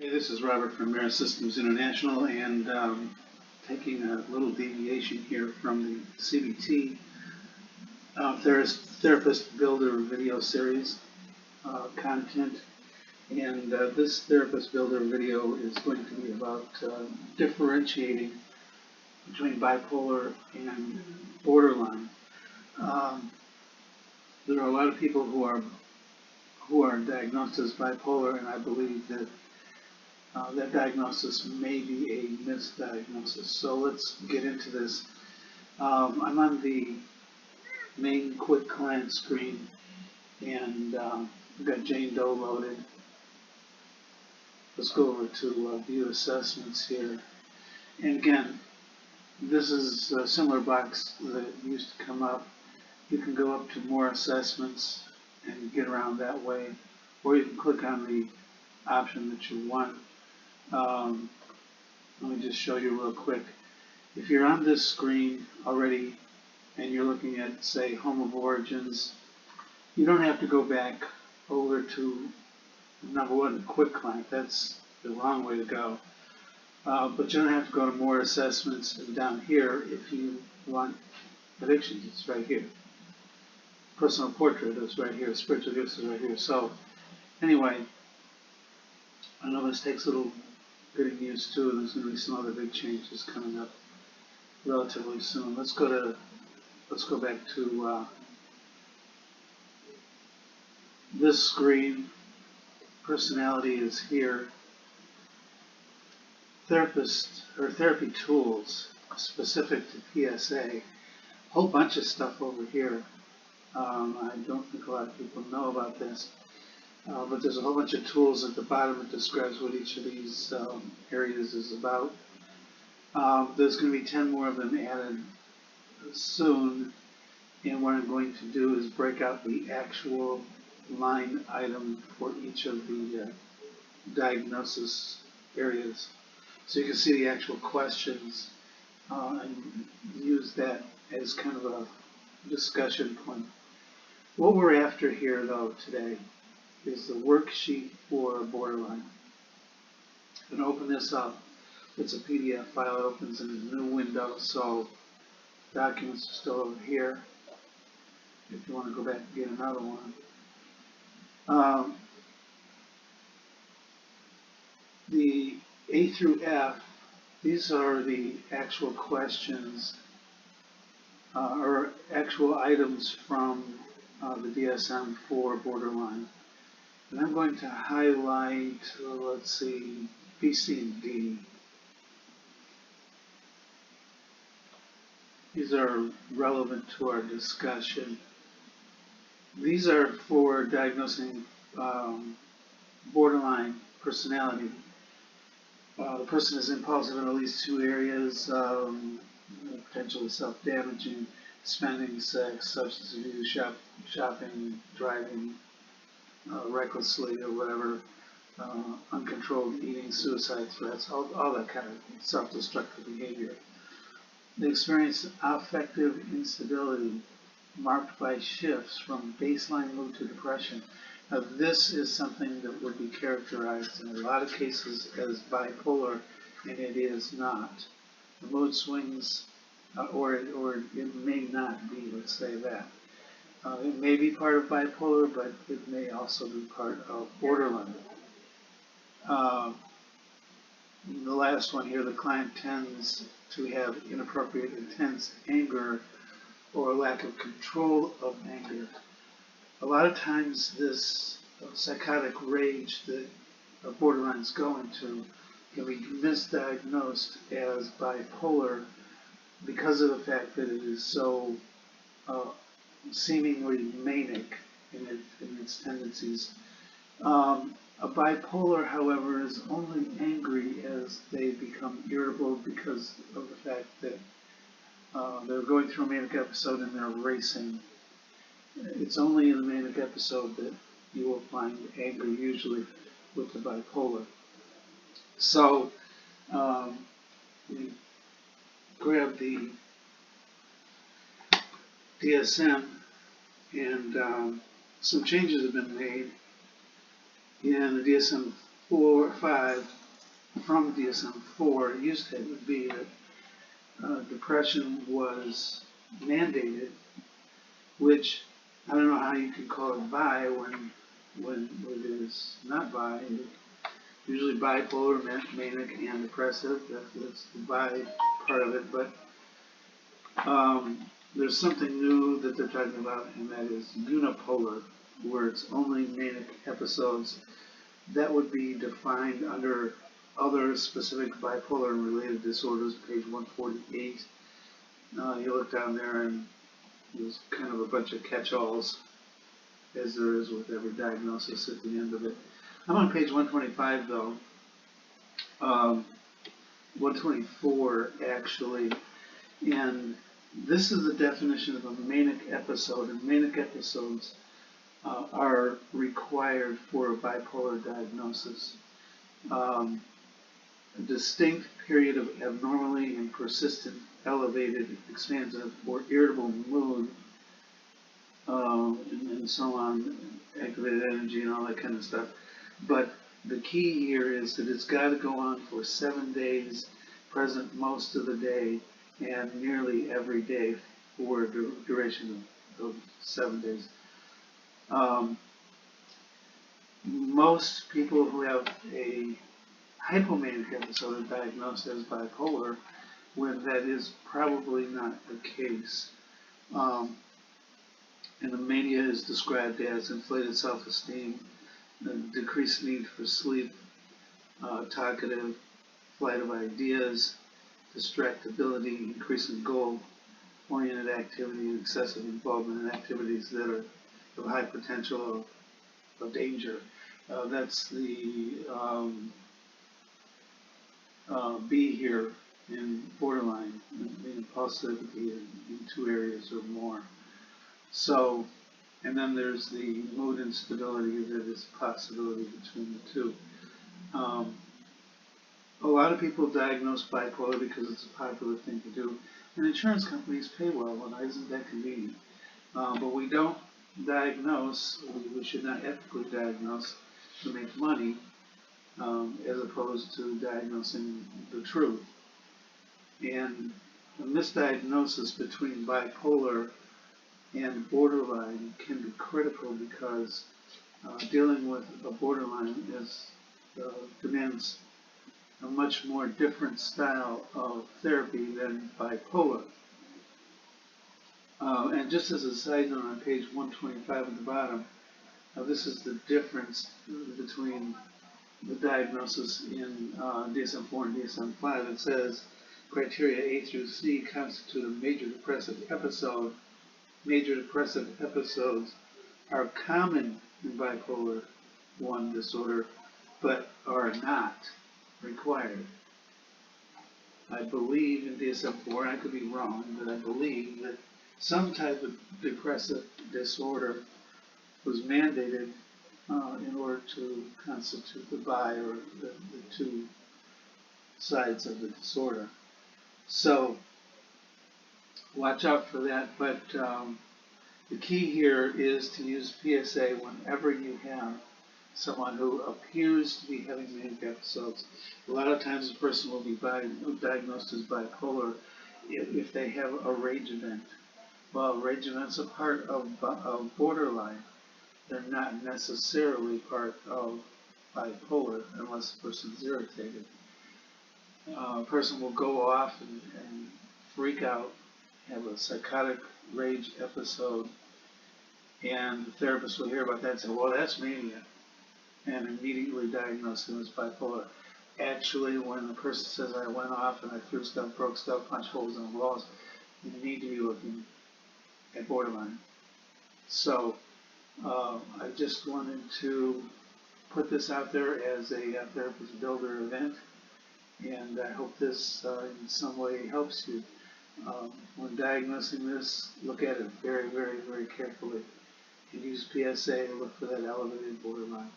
Hey, this is Robert from Mirror Systems International, and taking a little deviation here from the CBT Therapist Builder video series content. And this Therapist Builder video is going to be about differentiating between bipolar and borderline. There are a lot of people who are diagnosed as bipolar, and I believe that that diagnosis may be a misdiagnosis. So let's get into this. I'm on the main quick client screen, and we've got Jane Doe loaded. Let's go over to view assessments here. And again, this is a similar box that used to come up. You can go up to more assessments and get around that way, or you can click on the option that you want. Let me just show you real quick. If you're on this screen already and you're looking at, say, home of origins, you don't have to go back over to number one, the quick client. That's the wrong way to go. But you don't have to go to more assessments, and down here, if you want addictions, it's right here. Personal portrait is right here. Spiritual gifts is right here. So anyway, I know this takes a little getting used to, and there's going to be some other big changes coming up relatively soon. Let's go back to this screen. Personality is here. Therapy tools specific to PSA. A whole bunch of stuff over here. I don't think a lot of people know about this. But there's a whole bunch of tools at the bottom that describes what each of these areas is about. There's going to be 10 more of them added soon, and what I'm going to do is break out the actual line item for each of the diagnosis areas, so you can see the actual questions and use that as kind of a discussion point. What we're after here, though, today is the worksheet for borderline. I'm going to open this up. It's a PDF file. It opens in a new window, so documents are still over here. If you want to go back and get another one. The A through F, these are the actual questions or actual items from the DSM for borderline. And I'm going to highlight, let's see, B, C, and D. These are relevant to our discussion. These are for diagnosing borderline personality. The person is impulsive in at least two areas, potentially self-damaging, spending, sex, substance abuse, shopping, driving, recklessly or whatever, uncontrolled eating, suicide threats, all that kind of self-destructive behavior. They experience affective instability marked by shifts from baseline mood to depression. Now, this is something that would be characterized in a lot of cases as bipolar, and it is not. The mood swings, or it may not be, let's say that. It may be part of bipolar, but it may also be part of borderline. The last one here, the client tends to have inappropriate, intense anger or lack of control of anger. A lot of times this psychotic rage that borderlines go into can be misdiagnosed as bipolar because of the fact that it is so seemingly manic in its tendencies. A bipolar, however, is only angry as they become irritable because of the fact that they're going through a manic episode and they're racing. It's only in the manic episode that you will find anger, usually with the bipolar. So we grab the DSM, and some changes have been made in the DSM 4 or 5 from DSM-4 use case would be that depression was mandated, which I don't know how you can call it bi when it is not bi. Usually bipolar, manic, and depressive. That's the bi part of it. But there's something new that they're talking about, and that is unipolar, where it's only manic episodes. That would be defined under other specific bipolar and related disorders, page 148. You look down there and there's kind of a bunch of catch-alls, as there is with every diagnosis at the end of it. I'm on page 125 though. 124 actually, and this is the definition of a manic episode, and manic episodes are required for a bipolar diagnosis. A distinct period of abnormally and persistent, elevated, expansive, or irritable mood, and so on, activated energy and all that kind of stuff. But the key here is that it's got to go on for 7 days, present most of the day, and nearly every day for a duration of 7 days. Most people who have a hypomanic episode are diagnosed as bipolar, when that is probably not the case. And the mania is described as inflated self-esteem, decreased need for sleep, talkative, flight of ideas, distractibility, increasing goal-oriented activity, and excessive involvement in activities that are of high potential of danger. That's the B here in borderline, in impulsivity in 2 areas or more. So, and then there's the mood instability that is a possibility between the two. A lot of people diagnose bipolar because it's a popular thing to do, and insurance companies pay well, and isn't that convenient? But we don't diagnose, we should not ethically diagnose to make money, as opposed to diagnosing the truth. And a misdiagnosis between bipolar and borderline can be critical because dealing with a borderline demands a much more different style of therapy than bipolar. And just as a side note, on page 125 at the bottom, this is the difference between the diagnosis in DSM-4 and DSM-5. It says criteria A through C constitute a major depressive episode. Major depressive episodes are common in bipolar 1 disorder, but are not required. I believe in DSM-4, and I could be wrong, but I believe that some type of depressive disorder was mandated in order to constitute the bi, or the 2 sides of the disorder. So watch out for that, but the key here is to use PSA whenever you have someone who appears to be having manic episodes. A lot of times a person will be diagnosed as bipolar if they have a rage event. Well, rage events are part of borderline. They're not necessarily part of bipolar unless the person's irritated. A person will go off and freak out, have a psychotic rage episode, and the therapist will hear about that and say, well, that's mania, and immediately diagnose them as bipolar. Actually, when the person says, I went off and I threw stuff, broke stuff, punched holes in the walls, you need to be looking at borderline. So I just wanted to put this out there as a therapist builder event, and I hope this in some way helps you. When diagnosing this, look at it very, very, very carefully, and use PSA to look for that elevated borderline.